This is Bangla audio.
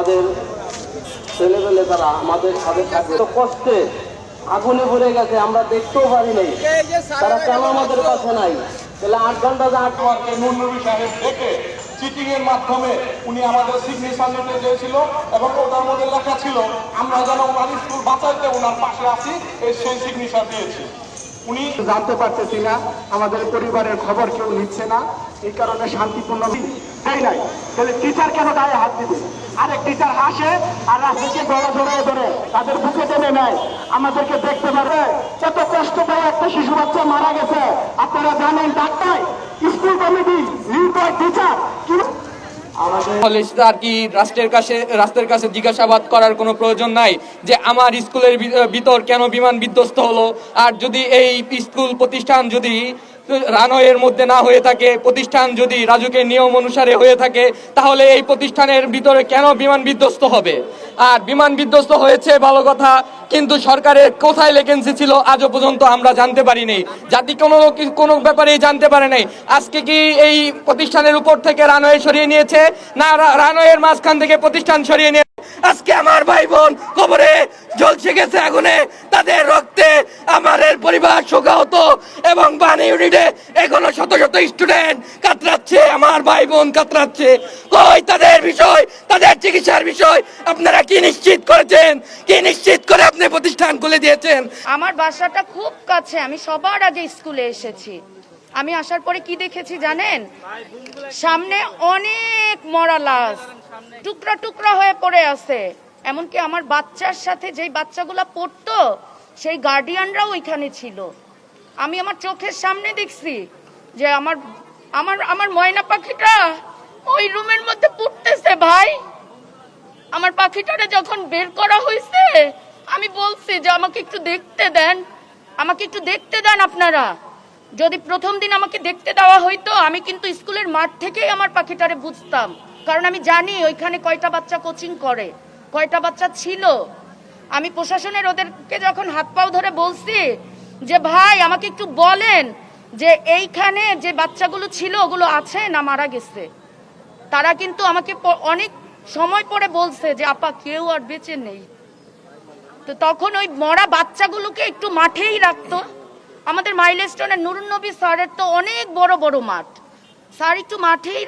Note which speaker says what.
Speaker 1: আমাদের ছেলেবেলে তারা আমাদের সাথে থাকবে, তো কষ্টে আগুনে ভরে গেছে, আমরা দেখতেও পারি নাই, তারা কেন আমাদের কাছে নাই? তাহলে 8 ঘন্টা যে 8
Speaker 2: আমাকে নূর নবী সাহেব থেকে চিঠিং এর মাধ্যমে উনি আমাদের সিগনেচার নিতে চেয়েছিল এবং ওটার মধ্যে লেখা ছিল আমরা যেন ওনার স্কুল বাঁচাইতে ওনার পাশে আছি, সেই সিগনেচার দিয়েছি। উনি
Speaker 3: জানতে পারতেছি না, আমাদের পরিবারের খবর কেউ নিচ্ছে না, এই কারণে শান্তিপূর্ণ দেয় নাই। তাহলে টিচার কেন গায়ে হাত দিবে? আরেক টিচার হাসে আর রাস্তাকে বড় জড়িয়ে ধরে তাদের বুকে টেনে নেয়। আমাদেরকে দেখতে পারে এত কষ্ট পেয়ে একটা শিশু বাচ্চা মারা গেছে, আপনারা জানেন ডাক্তার, স্কুল কমিটি, নির্ভয় টিচার
Speaker 4: আর কি রাষ্ট্রের কাছে জিজ্ঞাসাবাদ করার কোনো প্রয়োজন নাই যে আমার স্কুলের ভিতর কেন বিমান বিধ্বস্ত হলো। আর যদি এই স্কুল প্রতিষ্ঠান যদি রানওয়ের মধ্যে না হয়ে থাকে, প্রতিষ্ঠান যদি রাজুকের নিয়ম অনুসারে হয়ে থাকে, তাহলে এই প্রতিষ্ঠানের ভিতরে কেন বিমান বিধ্বস্ত হবে? আর বিমান বিধ্বস্ত হয়েছে ভালো কথা, কিন্তু সরকারের কোথায় ভ্যাকেন্সি ছিল আজও পর্যন্ত আমরা জানতে পারিনি। জাতি কোনো ব্যাপারেই জানতে পারে নাই। আজকে কি এই প্রতিষ্ঠানের উপর থেকে রানওয়ে সরিয়ে নিয়েছে, না রানওয়ের মাঝখান থেকে প্রতিষ্ঠান সরিয়ে নিয়ে আজকে আমার ভাই বোন কবরে জ্বলছে গেছে আগুনে, তাদের রক্তে আমাদের পরিবার শোকাহত এবং বান ইউনিটে এখনো শত শত স্টুডেন্ট কাতরাচ্ছে, আমার ভাই বোন কাতরাচ্ছে। কই তাদের বিষয়, তাদের চিকিৎসার বিষয় আপনারা কি নিশ্চিত করেছেন? কি নিশ্চিত করে আপনি প্রতিষ্ঠান খুলে দিয়েছেন?
Speaker 5: আমার বাসাটা খুব কাছে, আমি সবার আগে স্কুলে এসেছি। আমি আসার পরে কি দেখেছি জানেন? সামনে অনেক মরা লাশ টুকরা টুকরা হয়ে পড়ে আছে। এমনকি আমার বাচ্চার সাথে যেই বাচ্চাগুলা পড়তো সেই গার্ডিয়ানরাও ওইখানে ছিল। আমি আমার চোখের সামনে দেখছি যে আমার আমার আমার ময়না পাখিটা ওই রুমের মধ্যে পড়তেছে। ভাই, আমার পাখিটারে যখন বের করা হয়েছে আমি বলছি যে আমাকে একটু দেখতে দেন, আমাকে একটু দেখতে দেন আপনারা। যদি প্রথম দিন আমাকে দেখতে দেওয়া হইতো আমি কিন্তু স্কুলের মাঠ থেকেই আমার পাখিটারে বুঝতাম, কারণ আমি জানি ওইখানে কয়টা বাচ্চা কোচিং করে, কয়টা বাচ্চা ছিল। আমি প্রশাসনের ওদেরকে যখন হাত পাও ধরে বলছি যে ভাই আমাকে একটু বলেন যে এইখানে যে বাচ্চাগুলো ছিল ওগুলো আছে না মারা গেছে, তারা কিন্তু আমাকে অনেক সময় পরে বলছে যে আপা কেউ আর বেঁচে নেই। তো তখন ওই মরা বাচ্চাগুলোকে একটু মাঠেই রাখতো। আমাদের মাইলস্টোনের নুরুন নবী স্যারের তো অনেক বড় বড় মাঠ, স্যার একটু মাঠেই